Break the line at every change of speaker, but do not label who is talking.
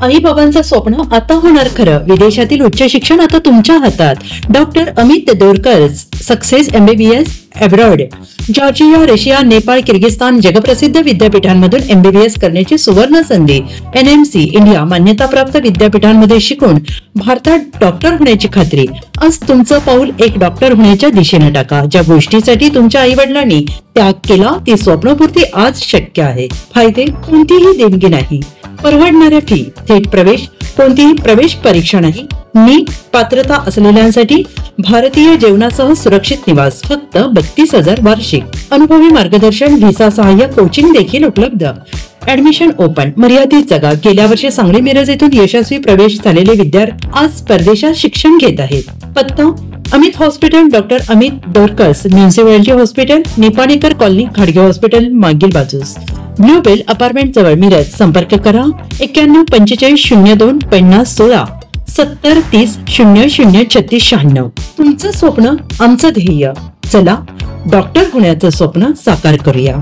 आई बाबांचं स्वप्न आता होणार खरं. विदेशातील उच्च शिक्षण आता तुमच्या हातात. Doctor Amit Dorkar, success MBBS abroad. Georgia, Russia, Nepal, Kyrgyzstan जगप्रसिद्ध विद्यापीठांमधून MBBS करण्याची सुवर्ण संधी. NMC इंडिया मान्यताप्राप्त विद्यापीठांमध्ये शिकून भारतात डॉक्टर होण्याची खात्री. आज तुमचं पाऊल एक डॉक्टर होण्याच्या दिशेने टाका. ज्या गोष्टीसाठी तुमच्या आई वडिलांनी त्याग केला ती स्वप्नपूर्ती आज शक्य आहे. फायदे कोणतीही देणगी नाही, परवडणाऱ्या फी, थेट प्रवेश, कोणतीही प्रवेश परीक्षा नाही, नीट पात्रता असलेल्यांसाठी भारतीय जेवणासह सुरक्षित निवास, फक्त 32,000 वार्षिक. अनुभवी मार्गदर्शन, व्हिसा सहाय्य, कोचिंग देखील उपलब्ध. ऍडमिशन ओपन, मर्यादित जागा. गेल्या वर्षी सांगली मिरज येथून यशस्वी प्रवेश झालेले विद्यार्थी आज परदेशात शिक्षण घेत आहेत. पत्ता अमित हॉस्पिटल, डॉक्टर अमित दोरकर्स, municipality hospital, Nipanikar colony, Khadge hospital मागील बाजूस, ब्लूबेल अपार्टमेंट जवळ, मिरज. संपर्क करा 91 45 02 50 16 70 30 00 36 96. तुमचं स्वप्न आमचं ध्येय. चला डॉक्टर होण्याचं स्वप्न साकार करूया.